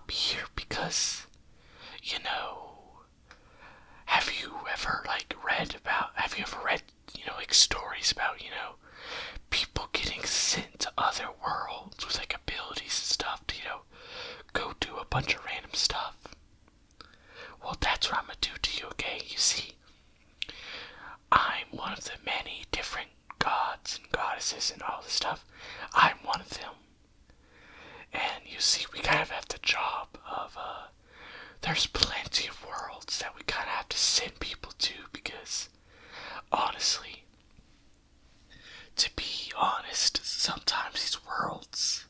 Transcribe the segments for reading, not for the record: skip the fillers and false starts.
up here because, you know, have you ever read, stories about, people getting sent to other worlds with like abilities and stuff to, go do a bunch of random stuff? Well, that's what I'm gonna do to you, okay? You see, I'm one of the many different gods and goddesses and all this stuff. I'm one of them. And you see, we kind of have the job of, there's plenty of worlds that we kind of have to send people to because, honestly, to be honest, sometimes these worlds,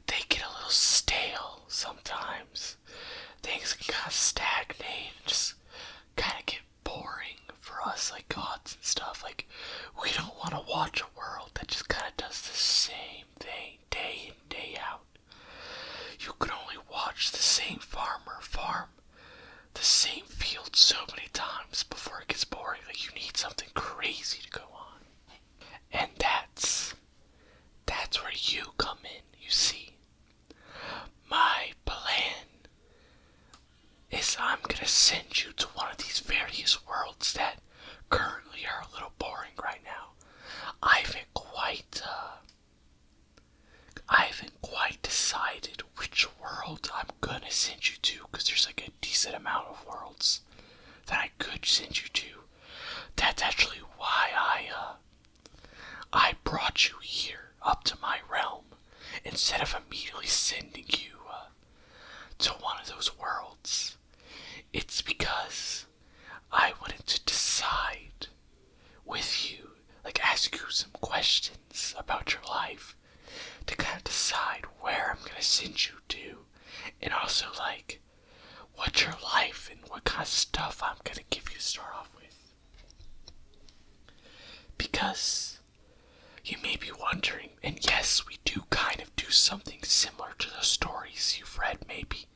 they get a little stale sometimes. Things can kind of stagnate and just kind of get boring for us, like gods and stuff. Like, we don't want to watch a world that just kind of does the same thing day in, day out. You can only watch the same farmer farm the same field so many times before it gets boring. Like, you need something crazy to go on. And that's where you come in, you see. My plan is I'm gonna send you to one of these various worlds that currently are a little boring right now. I haven't quite decided which world I'm gonna send you to, because there's like a decent amount of worlds that I could send you to. That's actually why I brought you here up to my realm instead of immediately sending you to one of those worlds. It's because I wanted to decide with you, like ask you some questions about your life to kind of decide where I'm gonna send you to, and also like what's your life and what kind of stuff I'm gonna give you to start off with. Because you may be wondering, and yes, we do kind of do something similar to those stories you've read, maybe.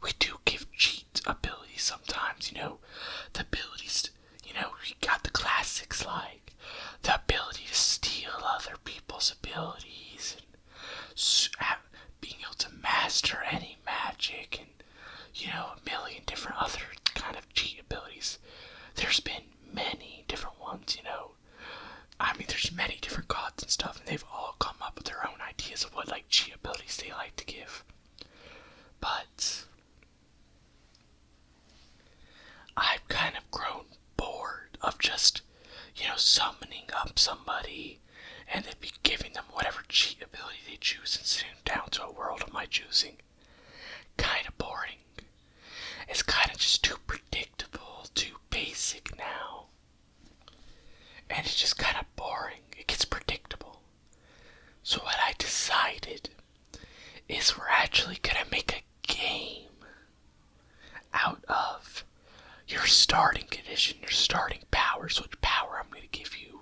We do give cheat abilities sometimes, the abilities to, we got the classics like the ability to steal other people's abilities and being able to master any magic and, a million different other kind of cheat abilities. There's been many different ones, there's many different gods and stuff, and they've all come up with their own ideas of what, like, cheat abilities they like to give. But I've kind of grown bored of just, summoning up somebody and then be giving them whatever cheat ability they choose and sending them down to a world of my choosing. Kind of boring. It's kind of just too predictable, too basic now. And it's just kind of boring. It gets predictable. So what I decided is we're actually gonna make a game out of your starting condition, your starting powers, which power I'm gonna give you.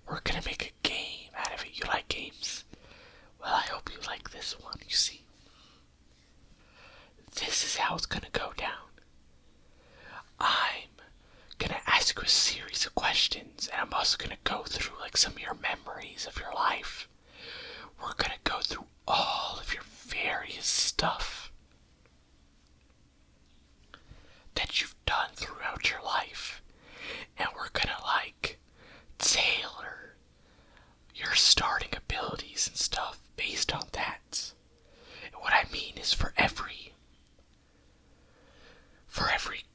We're gonna make a game out of it. You like games? Well, I hope you like this one, you see. This is how it's gonna go down. I'm gonna ask you a series of questions, and I'm also gonna go through like some of your memories of your life. We're gonna go through all of your various stuff that you've done throughout your life, and we're gonna like tailor your starting abilities and stuff based on that. And what I mean is for every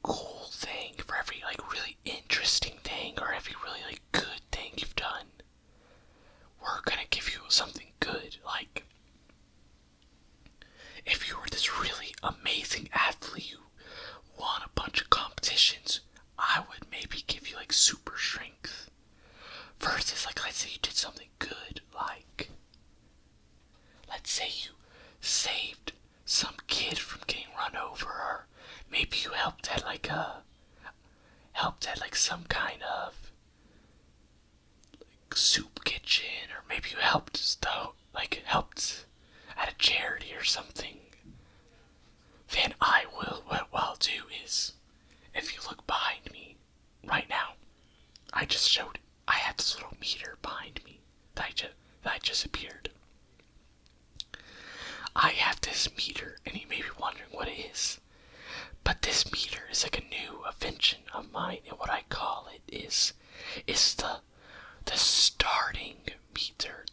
cool thing, for every like really interesting thing, or every really like good thing you've done, we're gonna give you something good. Like, if you were this really amazing athlete, you won a bunch of competitions, I would maybe give you like super strength. Versus, like, let's say you did something good, like, let's say you saved some kid from getting run over, or maybe you helped at like some kind of like soup kitchen, or maybe you helped at a charity or something. Then what I'll do is, if you look behind me right now, I just showed it. I have this little meter behind me that just appeared. I have this meter, and you may be is. But this meter is like a new invention of mine, and what I call it is the starting meter,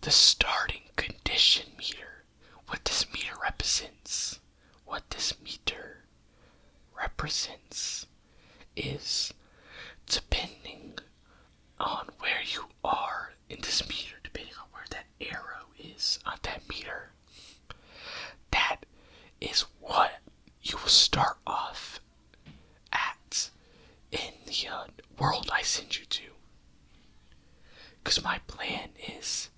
the starting condition meter. What this meter represents is, depending on where you are in this meter, depending on where that arrow is on that meter, that is what you will start off at in the world I send you to. Because my plan is,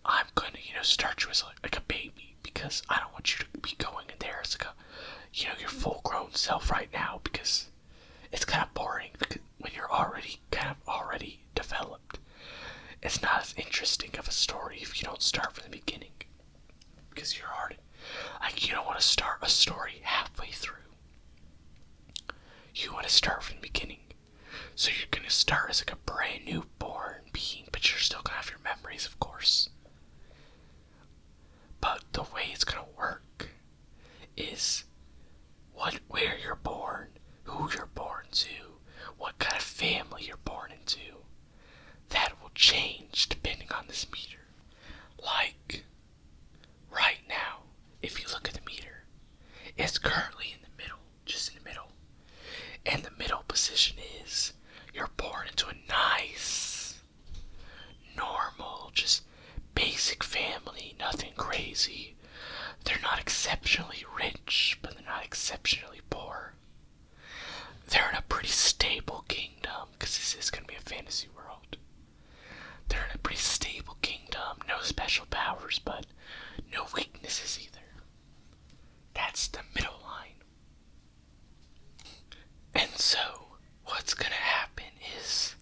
I'm going to, start you as like a baby, because I don't want you to be going in there as like your full grown self right now, because it's kind of boring when you're already developed. It's not as interesting of a story if you don't start from the beginning, because you're hard. Like, you don't want to start a story halfway through. You want to start from the beginning. So you're going to start as like a brand new born being, but you're still going to have your memories, of course. But the way it's going to work is where you're born, who you're born to, what kind of family you're born into. That will change depending on this meter. Like, right now, if you look at the meter, it's currently in the middle, just in the middle. And the middle position is, you're born into a nice, normal, just basic family, nothing crazy. They're not exceptionally rich, but they're not exceptionally poor. They're in a pretty stable kingdom, because this is going to be a fantasy world. They're in a pretty stable kingdom, no special powers, but no weaknesses either. That's the middle line. And so, what's going to happen is,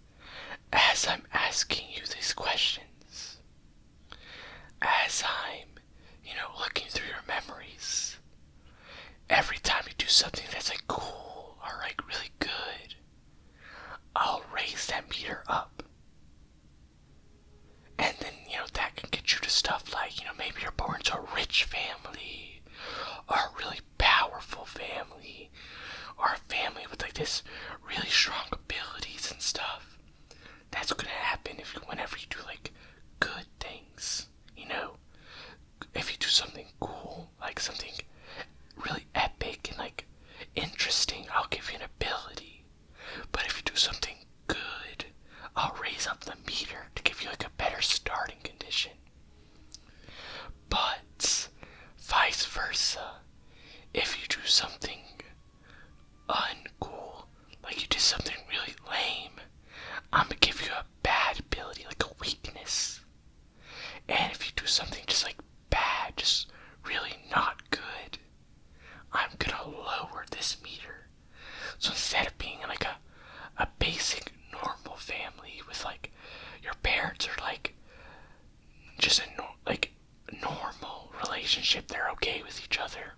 as I'm asking you these questions, as I'm, looking through your memories, every time you do something that's like cool or like really good, I'll raise that meter up. And then, that can get you to stuff like, maybe you're born to a rich family, or a really powerful family, or a family with like this really strong abilities and stuff. That's gonna happen whenever you do like good things, if you do something cool, like something really epic and like interesting, I'll give you an ability. But if you do something good, I'll raise up the meter to give you like a better starting condition. But vice versa, if you do something uncool, like you did something really lame, I'm gonna give you a bad ability, like a weakness. And if you do something just like bad, just really not good, I'm gonna lower this meter. So instead of being like a basic normal family with like your parents are like just a normal relationship, they're okay with each other,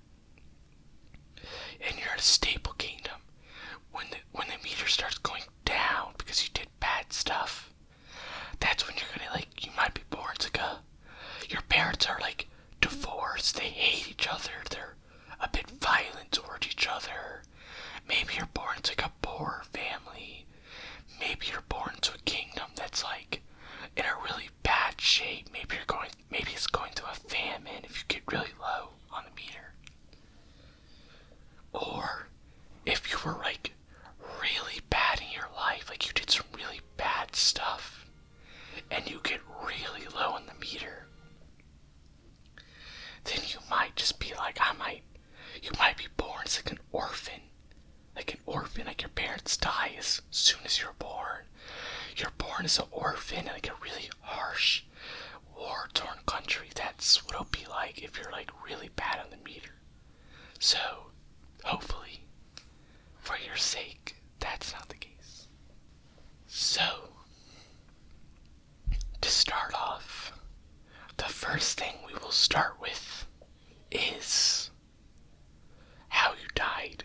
and you're in a stable kingdom, when the meter starts going down because you did bad stuff, that's when you're gonna like, you might be born to go. Your parents are like divorced, they hate each other, they're a bit violent towards each other. Maybe you're born to like a poor family. Maybe you're born to a kingdom that's like in a really bad shape. Maybe it's going through a famine if you get really low on the meter. Or if you were like really bad in your life, like you did some really bad stuff, and you get really low on the meter, then you might just be like, you might be born as like an orphan. Like your parents die as soon as you're born. You're born as an orphan in like a really harsh, war-torn country. That's what it'll be like if you're like really bad on the meter. So, hopefully, for your sake, that's not the case. So, to start off, the first thing we will start with is how you died.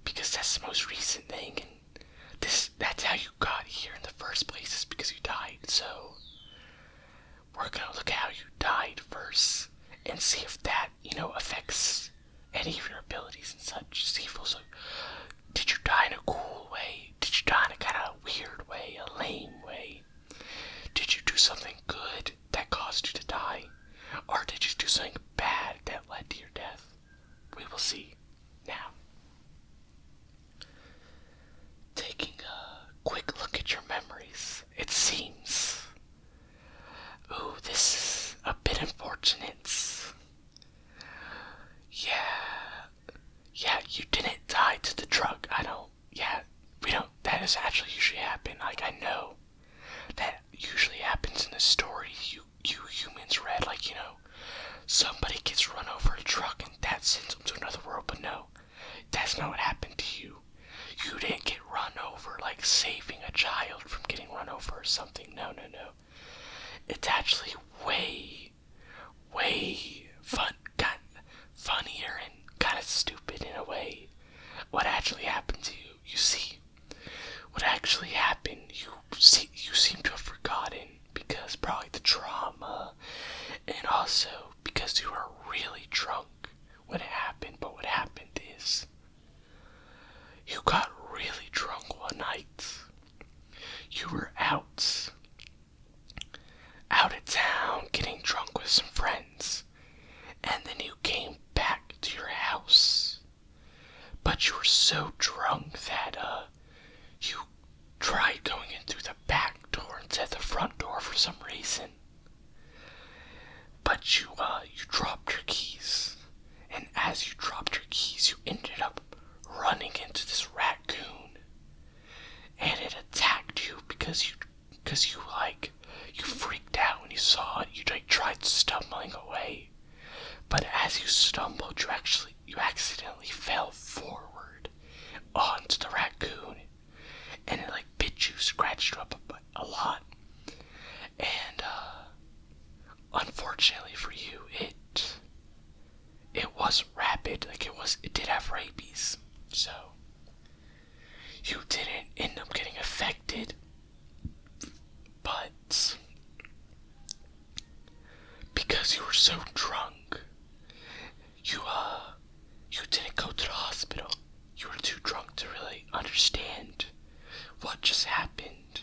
Because that's the most recent thing, and that's how you got here in the first place, is because you died. So we're gonna look at how you died first and see if that affects any of your abilities and such. See if also, did you die in a cool way? Did you die in a kind of weird way, a lame way? Did you do something good that caused you to die? Or did you do something bad that led to your death? We will see. Now, taking a quick look at your memories, it seems, this is a bit unfortunate. Yeah, you didn't die to the drug. That doesn't actually usually happen. Like, I know that usually happens in the story you humans read, somebody gets run over a truck and that sends them to another world, but no, that's not what happened to you. You didn't get run over, like saving a child from getting run over or something. No. It's actually way funnier and kind of stupid in a way. What actually happened to you? You see, what actually happened, you seem to have forgotten because probably the trauma, and also because you were really drunk when it happened. But what happened is, you got really drunk one night. You were out of town getting drunk with some friends, and then you came back to your house. But you were so drunk that you tried going in through the back door instead of the front door for some reason. But you dropped your keys, and as you dropped your keys, you ended up running into this raccoon, and it attacked you because you freaked out when you saw it. You tried stumbling away, but as you stumbled, you accidentally fell forward onto the raccoon, and it bit you, scratched you up a lot, and unfortunately for you, it was rabid. It did have rabies, so you didn't end up getting affected, but because you were so drunk, you didn't go to the hospital. You were too drunk to really understand what just happened,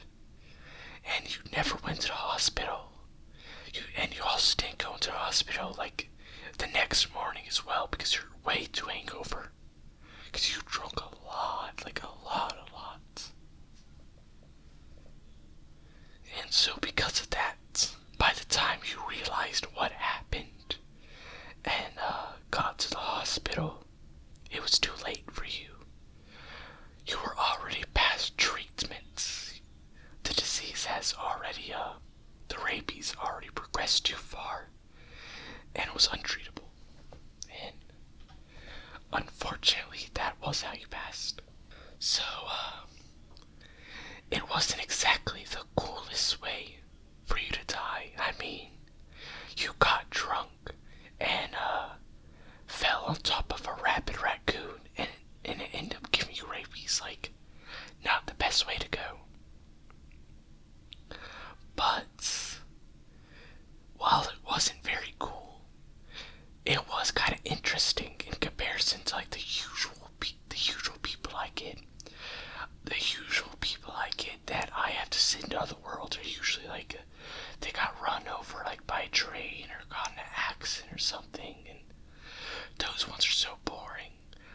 and you never went to the hospital. And you also didn't go into the hospital the next morning as well, because you're way too hangover, because you drunk a lot, a lot. And so because of that, by the time you realized what happened and got to the hospital, it was too late for you. You were already past treatment. The disease has already, the rabies already progressed too far, and it was untreatable. And unfortunately, that was how you passed. So, it wasn't exactly the coolest way for you to die. I mean, you got drunk and fell on top of a rabid raccoon, and it ended up giving you rabies. Not the best way to go. But while it wasn't very cool, it was kind of interesting in comparison to the usual people I get. The usual people I get that I have to send to other worlds are usually they got run over by a train or got in an accident or something, and those ones are so boring.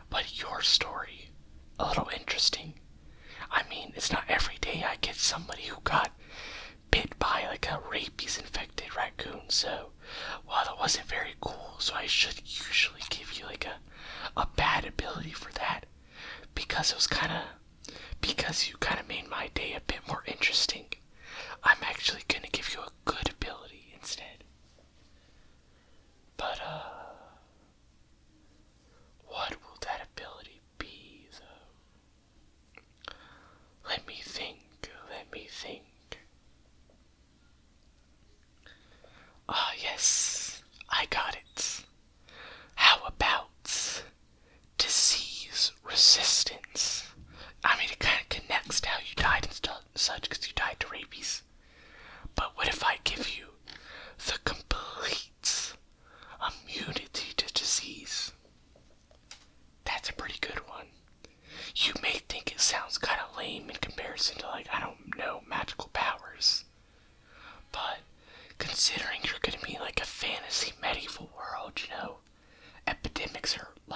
But your story, a little interesting. I mean, it's not every day I get somebody who got bit by a rabies infected raccoon, so while it wasn't very cool, so I should usually give you a bad ability for that, because you kind of made my day a bit more interesting. I'm actually gonna give you a good ability instead. But what will that ability be, though? Let me think. Yes, I got it. How about disease resistance? I mean, it kind of connects to how you died and such, because you died to rabies. But what if I give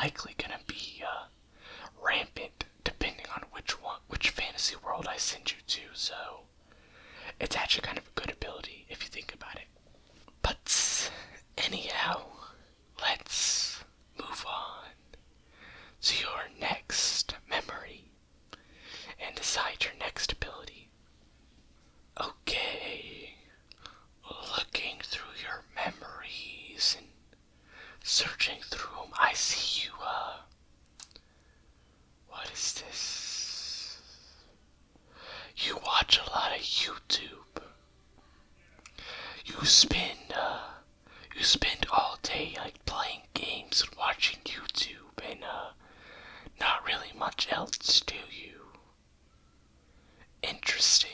likely gonna be rampant depending on which fantasy world I send you to. So it's actually kind of a good ability if you think about it. But anyhow, let's move on to your next memory and decide your next ability. Okay, looking through your memories and searching through them, I see you, what is this? You watch a lot of YouTube. You spend all day, like, playing games and watching YouTube and, not really much else, do you? Interesting.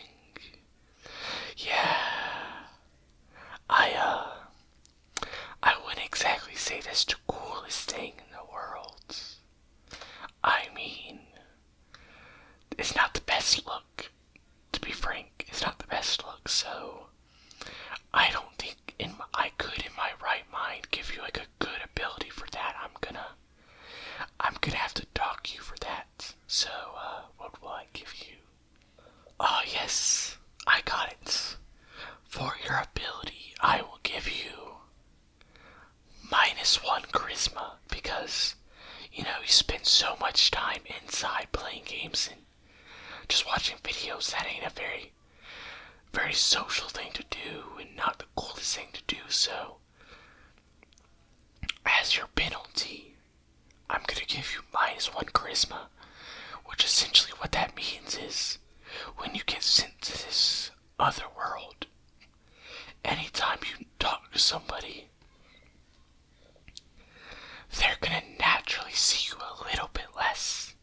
Yeah. I wouldn't exactly say that's the coolest thing in the world. I mean, it's not the best look, to be frank. It's not the best look, so I don't think I could in my right mind give you like a good ability for that. I'm gonna have to dock you for that. So, what will I give you? Oh yes, I got it. For your ability, I will give you -1 charisma because, you spend so much time inside playing games and just watching videos. That ain't a very, very social thing to do and not the coolest thing to do. So, as your penalty, I'm gonna give you -1 charisma, which essentially what that means is when you get sent to this other world, anytime you talk to somebody, they're gonna naturally see you a little bit less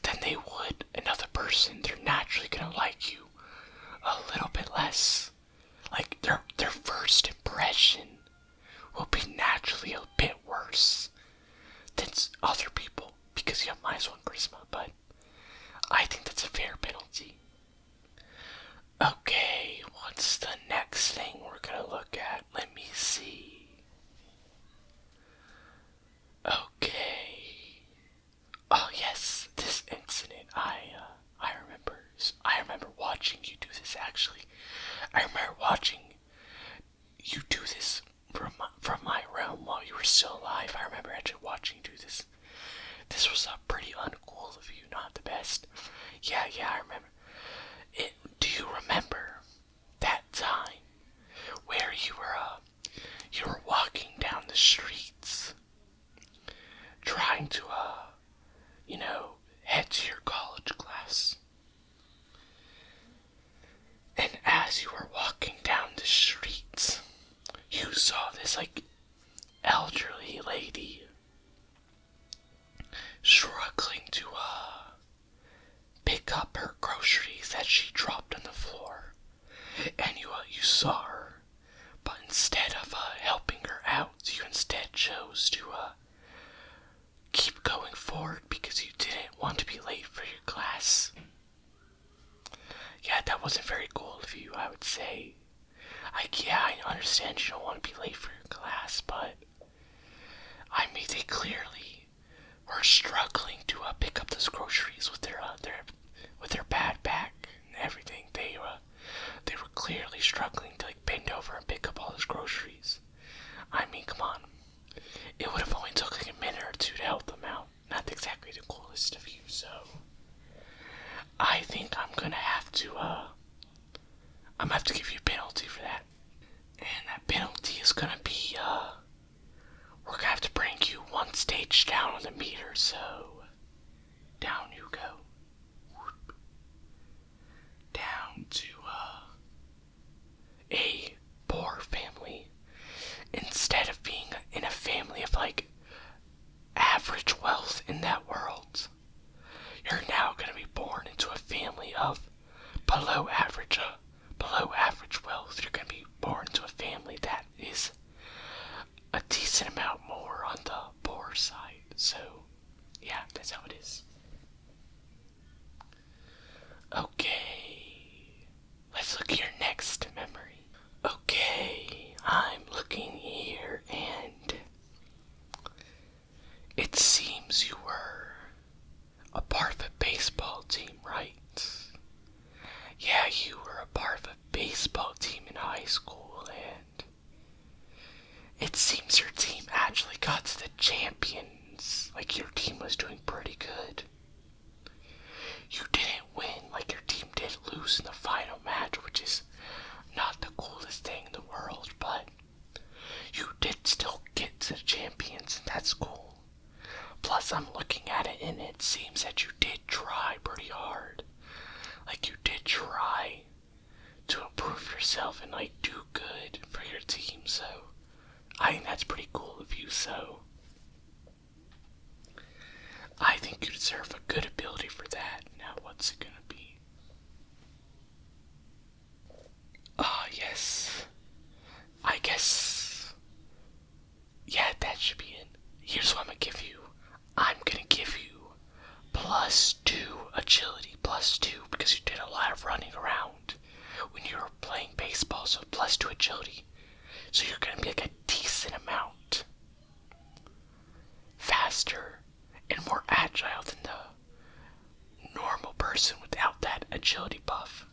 than they would another person. They're naturally gonna like you a little bit less. Like their first impression will be naturally a bit worse than other people because you have -1 charisma, but I think that's a fair penalty. Okay, what's the next thing we're gonna look at? Let me see. Okay. Oh yes, this incident. I remember. I remember watching you do this. Actually, I remember watching you do this from my realm while you were still alive. I remember actually watching you do this. This was pretty uncool of you. Not the best. Yeah, I remember. Do you remember that time where you were walking down the streets trying to head to your college class? And as you were walking down the streets, you saw this elderly lady struggling to pick up her groceries that she dropped on the floor. And you saw her, but instead of helping her out, you instead chose to keep going forward because you didn't want to be late for your class. Yeah, that wasn't very cool of you, I would say. I understand you don't want to be late for your class, but I mean, they clearly were struggling to pick up those groceries with their backpack and everything. They were clearly struggling to bend over and pick up all those groceries. I mean, come on. It would have only took a minute or two to help them out. Not exactly the coolest of you, so I think I'm gonna have to give you a penalty for that. And that penalty is gonna be we're gonna have to bring you 1 stage down on the meter, so down you go. Whoop. Down to a poor family. Instead of being in a family of average wealth in that world, you're now gonna be born into a family of below average wealth. You're gonna be born into a family that is a decent amount more on the poor side. So, yeah, that's how it is. Okay, let's look at your next memory. Okay, I'm looking here and it seems champions, and that's cool. Plus, I'm looking at it, and it seems that you did try pretty hard. Like, you did try to improve yourself and, like, do good for your team, so I think that's pretty cool of you, so I think you deserve a good ability for that. Now, what's it gonna be? Ah, yes. I guess, yeah, that should be it. Here's what I'm gonna give you. I'm gonna give you +2 agility, +2, because you did a lot of running around when you were playing baseball, so +2 agility. So you're gonna be like a decent amount faster and more agile than the normal person without that agility buff.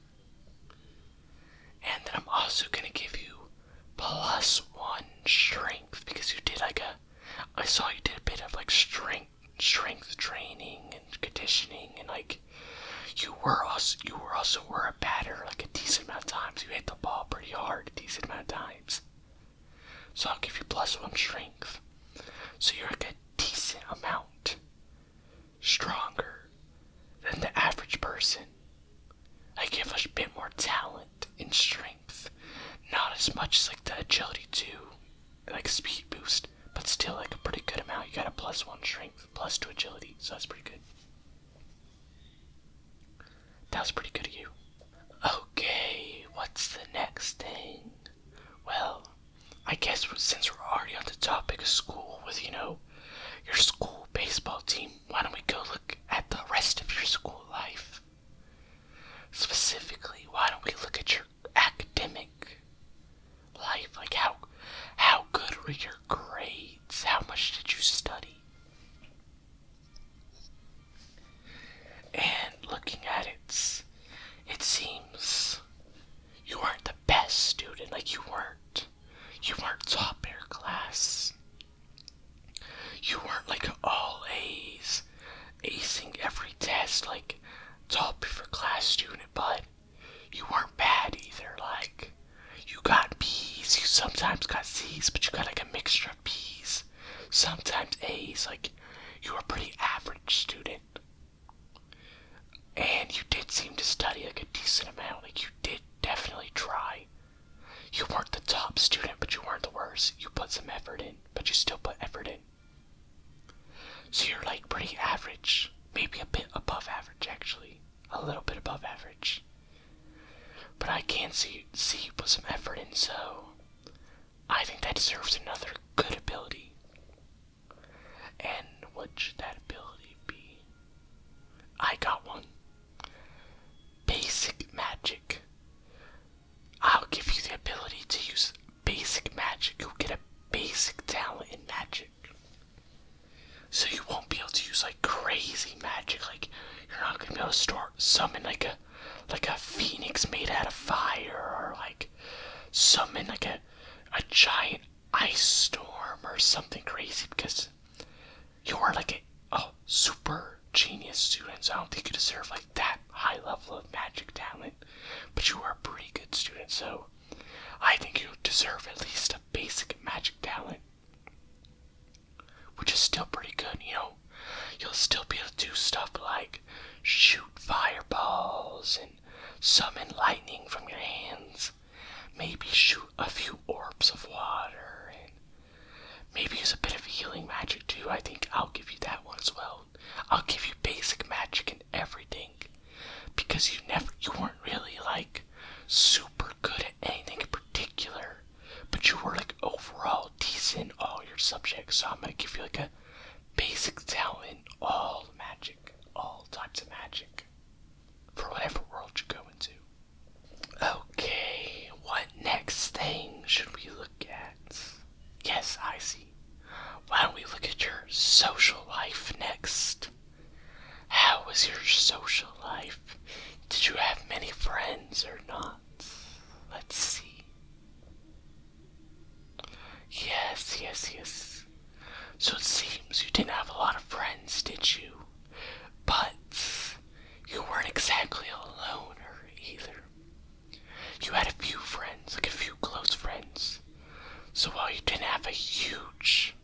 And then I'm also gonna give you +1 strength, because you did I saw you did a bit of like strength training and conditioning, and like you were also a batter like a decent amount of times. You hit the ball pretty hard a decent amount of times. So I'll give you +1 strength. So you're like a decent amount stronger than the average person. I give a bit more talent and strength. Not as much as like the agility 2, like speed boost, but still like a pretty good amount. You got a +1 strength, +2 agility, so that's pretty good. That was pretty good of you. Okay, what's the next thing? Well, I guess since we're already on the topic of school with, your school baseball team, why don't we go look at the rest of your school life? Specifically, why don't we look at your academic life? Like how good were your grades? How much did you study? And looking at it, it seems you weren't the best student. Like you weren't top in your class. You weren't like all A's, acing every test, like top of your class student, but you weren't bad either. Like you got B's, you sometimes got C's, but you got like a mixture of B's, sometimes A's. Like you were a pretty average student, and you did seem to study like a decent amount. Like you did definitely try. You weren't the top student, but you weren't the worst. You put some effort in, but you still put effort in. So you're like pretty average, maybe a bit above average actually, a little bit above average. But I can see you put some effort in, so I think that deserves another good ability. And what should that ability be? I got one. Basic magic. I'll give you the ability to use basic magic. You'll get a basic talent in magic. So you won't be able to use like crazy magic. Like you're not gonna be able to summon like a phoenix made out of fire, or like summon like a giant ice storm or something crazy, because you are like a super genius student. So I don't think you deserve like that high level of magic talent, but you are a pretty good student, so I think you deserve at least a basic magic talent, which is still pretty good. You'll still be able to do stuff like shoot fireballs and summon lightning from your hands, maybe shoot a few orbs of water, and maybe use a bit of healing magic too. I think I'll give you that one as well. I'll give you basic magic and everything, because you weren't really like super good at anything in particular, but you were like overall decent in all your subjects. So I'm gonna give you like a basic talent in all magic, all types of magic, for whatever world you go into. Okay, what next thing should we look at? Yes, I see. Why don't we look at your social life next? How was your social life? Did you have many friends or not? Let's see. Yes. So it seems you didn't have a lot of friends, did you? But you weren't exactly a loner either. You had a few friends, like a few close friends. So while you didn't have a huge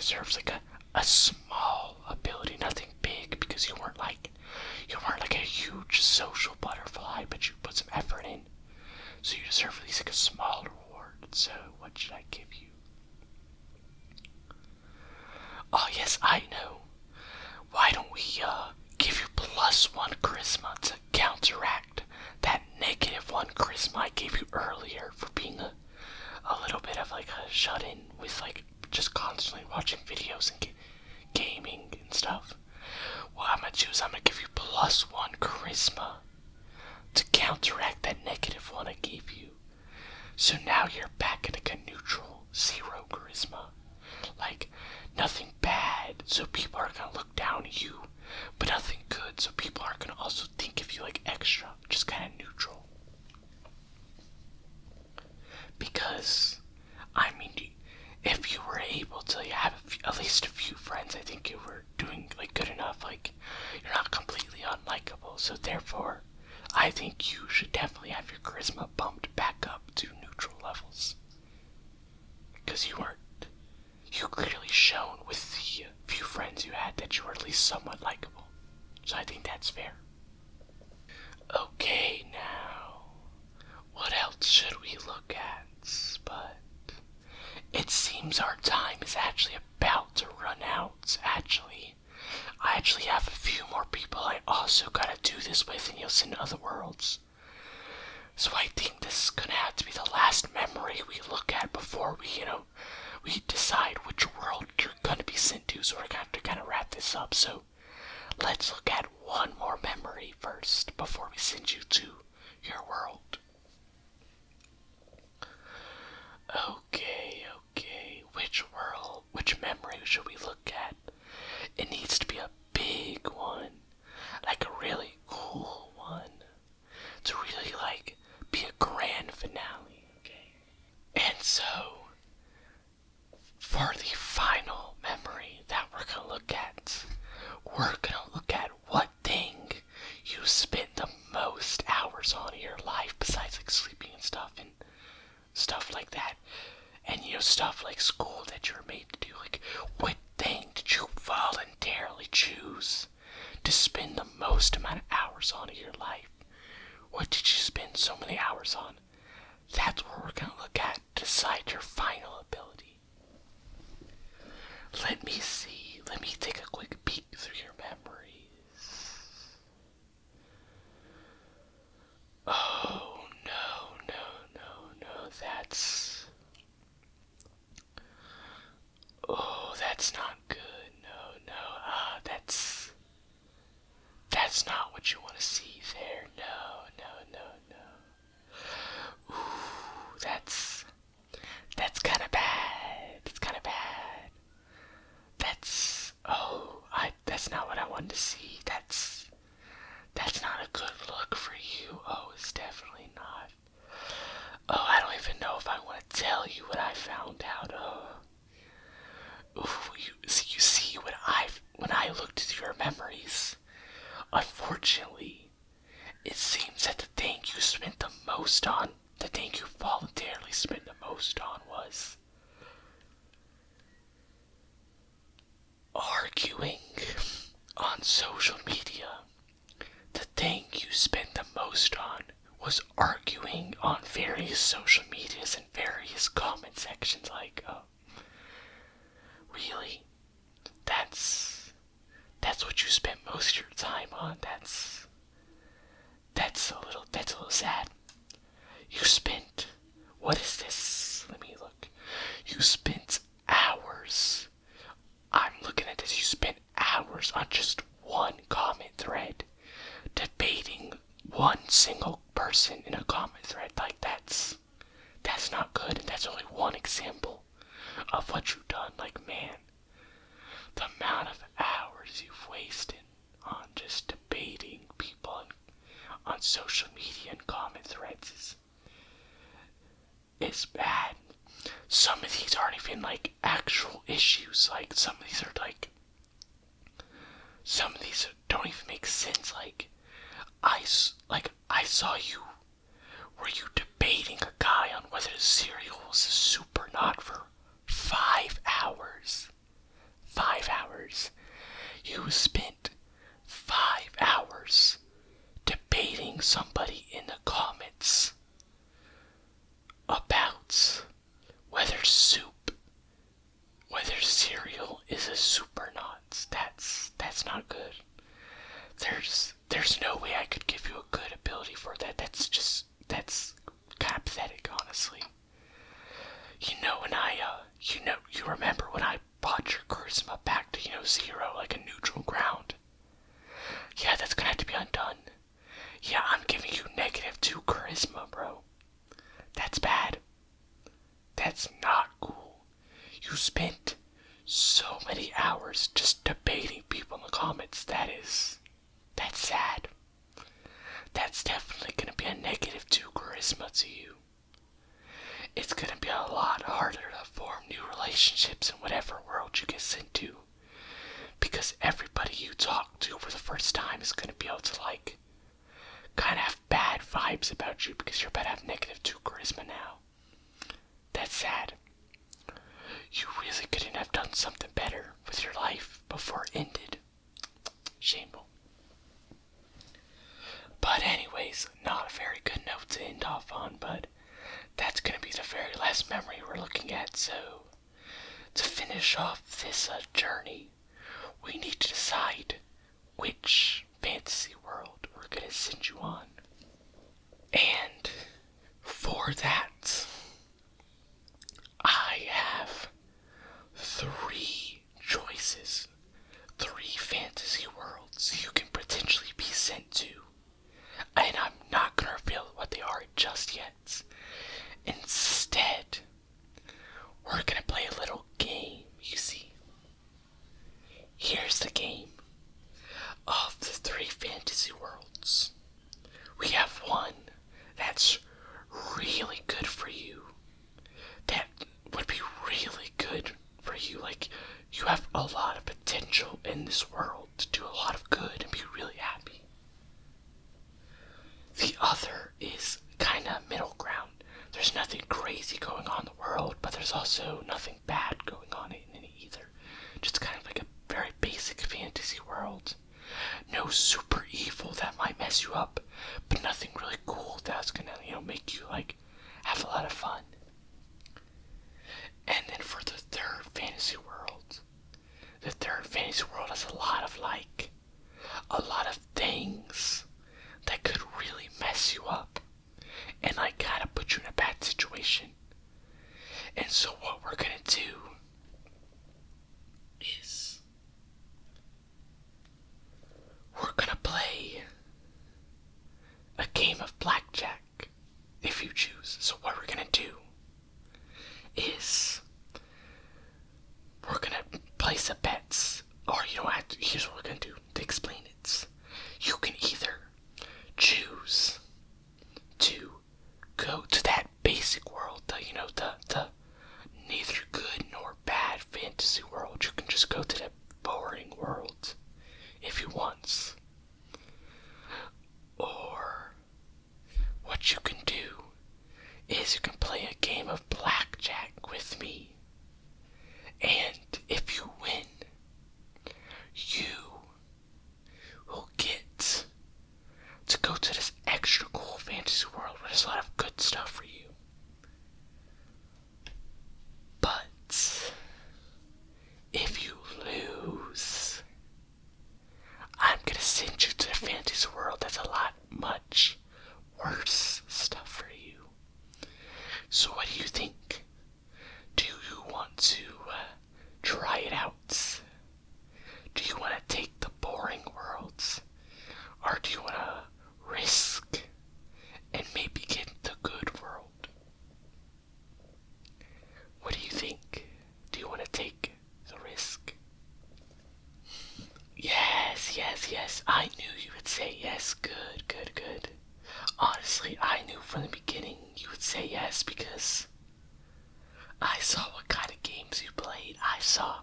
deserves like a small ability, nothing big, because you weren't like a huge social butterfly, but you put some effort in. So you deserve at least like a small reward. So what should I give you? Oh yes, I know. Why don't we give you +1 charisma to counteract that -1 charisma I gave you earlier for being a little bit of like a shut-in with like just constantly watching videos and gaming and stuff. Well, I'm gonna give you +1 charisma to counteract that -1 I gave you. So now you're back at like a neutral 0 charisma. Like, nothing bad, so people are gonna look down at you, but nothing good, so people are gonna also think of you like extra, just kind of neutral. Because, I mean, if you were able to have at least a few friends, I think you were doing like good enough. Like, you're not completely unlikable, so therefore, I think you should definitely have your charisma bumped back up to neutral levels. Because you clearly shown with the few friends you had that you were at least somewhat likable. So I think that's fair. Okay, now, what else should we look at? But it seems our time is actually about to run out. I actually have a few more people I also gotta do this with, and you'll send to other worlds. So I think this is gonna have to be the last memory we look at before we decide which world you're gonna be sent to. So we're gonna have to kind of wrap this up. So let's look at one more memory first before we send you to your world. Okay. Which memory should we look at? It needs to be a big one, like a really cool one, to really like be a grand finale, okay? And so, for the final memory that we're gonna look at what thing you spent the most hours on in your life besides like sleeping and stuff like that. And stuff like school that you were made to do. Like, what thing did you voluntarily choose to spend the most amount of hours on in your life? What did you spend so many hours on? That's what we're gonna look at to decide your final ability. Let me see. Let me take a quick peek through your memories. Oh, no. That's not good. No. That's not what you want to see there. No. Ooh, that's kind of bad. It's kind of bad. That's not what I wanted to see. That's not a good look for you. Oh, it's definitely not. Oh, I don't even know if I want to tell you what I found out. You see when I looked through your memories, unfortunately, it seems that the thing you spent the most on, the thing you voluntarily spent the most on was arguing on social media. The thing you spent the most on was arguing on various social medias and various comment sections. Like, really? That's what you spent most of your time on? That's a little sad. You spent, what is this? Let me look. You spent hours. I'm looking at this. You spent hours on just one comment thread, debating one single person in a comment thread. Like, that's not good, and that's only one example of what you've done. Like, man, the amount of hours you've wasted on just debating people on social media and comment threads is bad. Some of these aren't even like actual issues. Like, some of these don't even make sense. Like, I saw you. Were you debating a guy on whether cereal was a soup or not for 5 hours? soup, whether cereal is a soup or not, that's not good. There's no way I could give you a good ability for that. That's kind of pathetic, honestly. You remember when I brought your charisma back to, 0, like a neutral ground? Yeah, that's gonna have to be undone. Yeah, I'm giving you -2 charisma, bro. That's bad. That's not cool. You spent so many hours just debating people in the comments. That's sad. That's definitely gonna be a -2 charisma to you. It's gonna be a lot harder to form new relationships in whatever world you get sent to. Because everybody you talk to for the first time is gonna be able to, kind of have bad vibes about you because you're about to have -2 charisma now. That's sad. You really couldn't have done something better with your life before it ended. Shameful. But anyways, not a very good note to end off on, but that's going to be the very last memory we're looking at. So, to finish off this journey, we need to decide which fantasy world we're going to send you on. And for that, I have 3 choices, 3 fantasy worlds you can potentially be sent to. And I'm not going to reveal what they are just yet. Instead, we're going to play a little game, you see. Here's the game. Of the 3 fantasy worlds, we have one that's really good for you. That would be really good for you. You have a lot of potential in this world to do a lot of good and be really happy. The other is kind of middle ground. There's nothing crazy going on in the world, but there's also nothing bad going on in it either. Just kind of like a very basic fantasy world. No super evil that might mess you up, but nothing really cool that's gonna, make you have a lot of fun. And then for the third fantasy world has a lot of things that could really mess you up and kind of put you in a bad situation. And so what we're gonna do is we're gonna play a game of blackjack, if you choose. So what we're gonna do is we're gonna place a bets, or here's what we're gonna do to explain it. You can either choose to go to that basic world, the neither good nor bad fantasy world. You can just go to the boring world if you want. Or what you can do is you can play a game of blackjack with me. And if you win, you will get to go to this extra cool fantasy world where there's a lot of good stuff for you. But if you lose, I'm gonna send you to the fantasy world that's a lot much worse stuff for you. So what do you think? Do you want to try it out? Do you want to take the boring worlds? Or do you want to risk and maybe get the good world? What do you think? Do you want to take the risk? Yes. I knew you would say yes. Good. Honestly, I knew from the beginning you would say yes because I saw what kind of games you played. I saw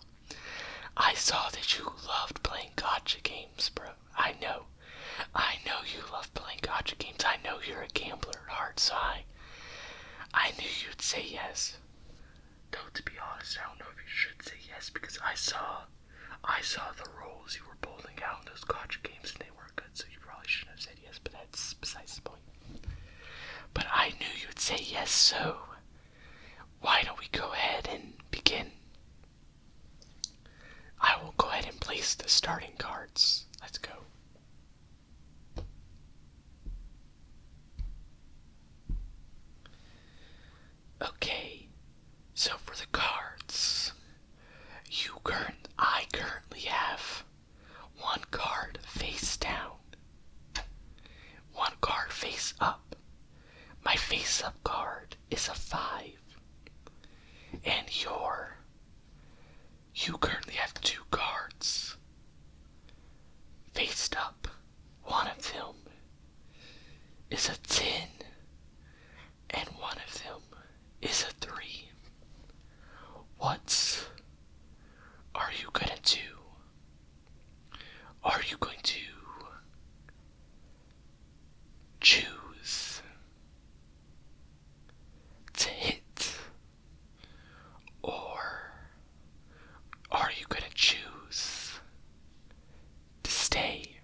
that you loved playing gacha games, bro. I know you love playing gacha games. I know you're a gambler at heart, so I knew you'd say yes. Though, to be honest, I don't know if you should say yes because I saw the rolls you were bowling out in those gacha games and they weren't good, so you probably shouldn't have said yes, but that's besides the point. But I knew you would say yes, so why don't we go ahead place the starting cards. Let's go. Okay, so for the cards, I currently have one card face down, one card face up. My face up card is a 5, and you currently have 2 cards faced up. One of them is a 10, and one of them is a 3. What are you gonna do? Are you going to choose to hit, or are you gonna choose to stay?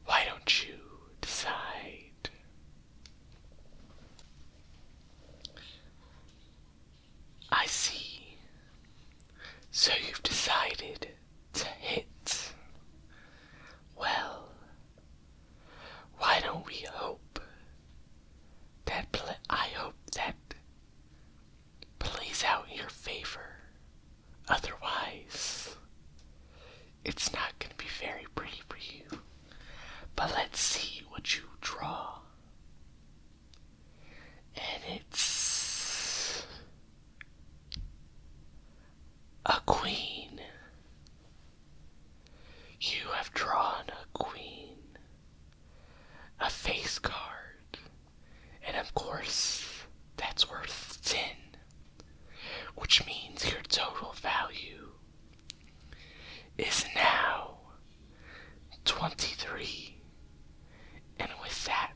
Why don't you decide? I see. So you've decided to hit. Well, why don't we hope that I hope that plays out in your favor. Otherwise, it's not going to be very pretty for you. But let's see what you draw. And it's a queen. You have drawn a queen, a face card, and of course, that's worth 10, which means your total value is now 23. And with that,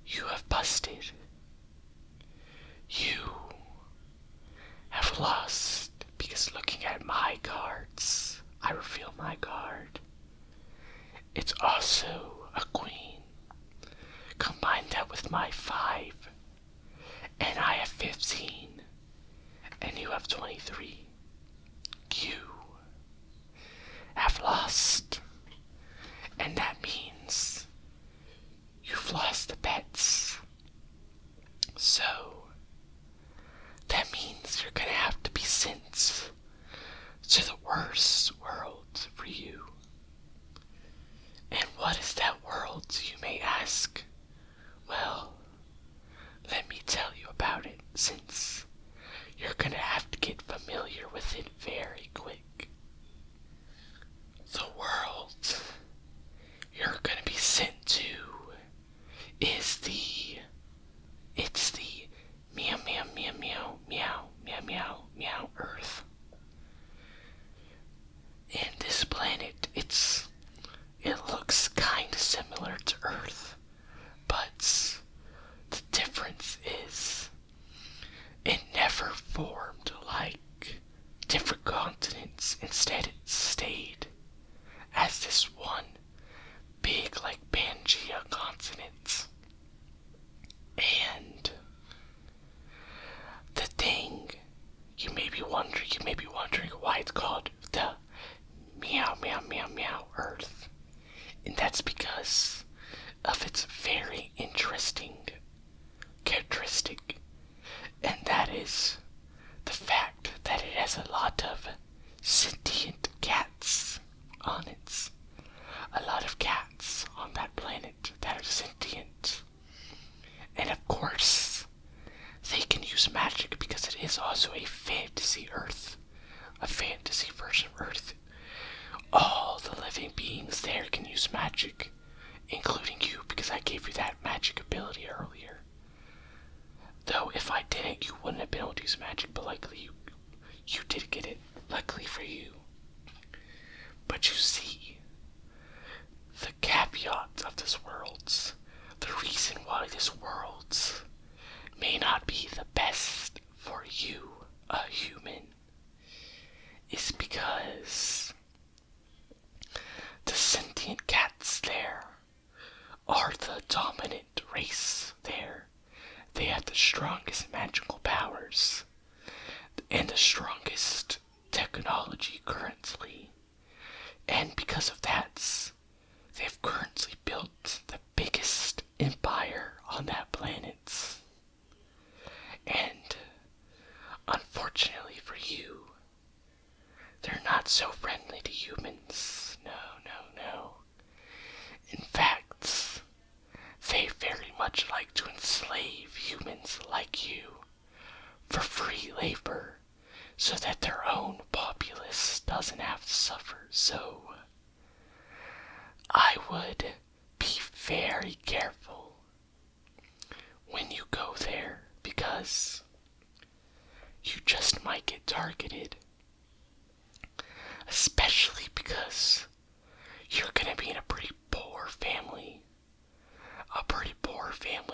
you have busted. You have lost, because looking at my cards, I reveal my card. It's also a queen. Combine that with my 5, and I have 15, and you have 23. You have lost, and that means you've lost the bets. So that means you're gonna have to be sent to the worst world for you. And what is that world, you may ask? Well, let me tell you about it, since you're gonna have to get familiar with it very quick. The world you're gonna be sent to is it's the meow meow meow meow meow meow meow meow Earth. And this planet, it looks kinda similar to Earth, but the difference is it never formed like different continents. Instead, it stayed as this one big, like, Pangea continent. And the thing you may be wondering why it's called the meow meow meow meow Earth. And that's because of its very interesting characteristic, and that is the fact that it has a lot of sentient cats on it. A lot of cats on that planet that are sentient. And of course, they can use magic because it is also a fantasy Earth. A fantasy version of Earth. All the living beings there can use magic, including you, because I gave you that magic ability earlier. Though if I didn't, you wouldn't have been able to use magic, but luckily you did get it. Luckily for you. But you see, the caveat of this world, the reason why this world may not be the best for you, a human, is because the sentient cats there are the dominant race there. They have the strongest magical powers and the strongest technology currently. And because of that, they've currently built the biggest empire on that planet. And unfortunately for you, they're not so friendly to humans. No, no, no. In fact, they very much like to enslave humans like you for free labor so that their own populace doesn't have to suffer. So, I would be very careful when you go there because you just might get targeted. Especially because you're gonna be in a pretty poor family.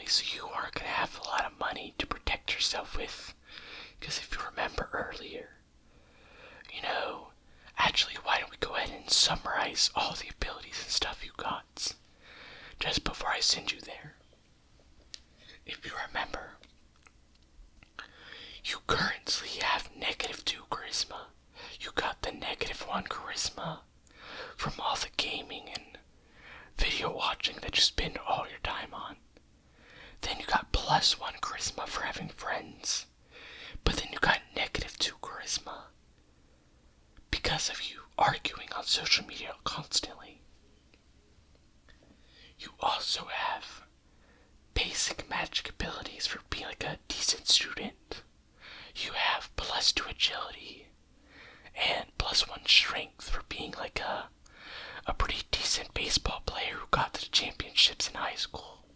So you aren't gonna have a lot of money to protect yourself with. Because if you remember earlier, actually, why don't we go ahead and summarize all the abilities and stuff you got just before I send you there. If you remember, you currently have -2 charisma. You got the -1 charisma from all the gaming and video watching that you spend all your time on. Then you got +1 charisma for having friends. But then you got -2 charisma because of you arguing on social media constantly. You also have basic magic abilities for being like a decent student. You have +2 agility and +1 strength for being like a pretty decent baseball player who got to the championships in high school.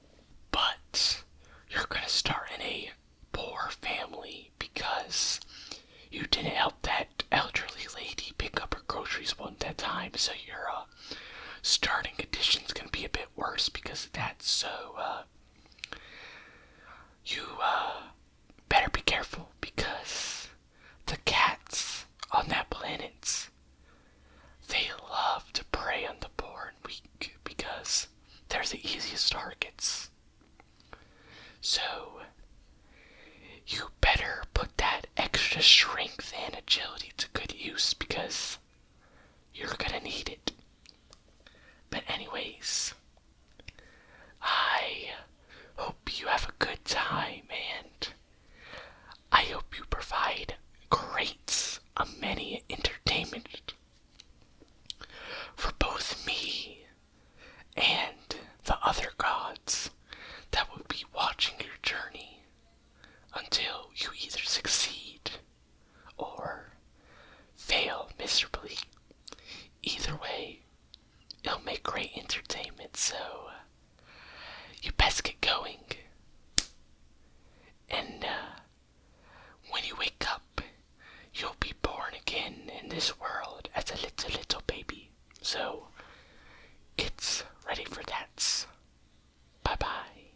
But you're gonna start in a poor family because you didn't help that elderly lady pick up her groceries one at a time, so your starting condition's gonna be a bit worse because of that. So you better be careful because the cats on that planet, they love to prey on the poor and weak because they're the easiest targets. So you better put that extra strength and agility to good use because you're gonna need it. But anyways, I hope you have a good time and I hope you provide great, many entertainment for both me and the other gods that will be watching your journey until you either succeed or fail miserably. Either way, it'll make great entertainment, so you best get going. And when you wake up, you'll be born again in this world as a little baby. So, get ready for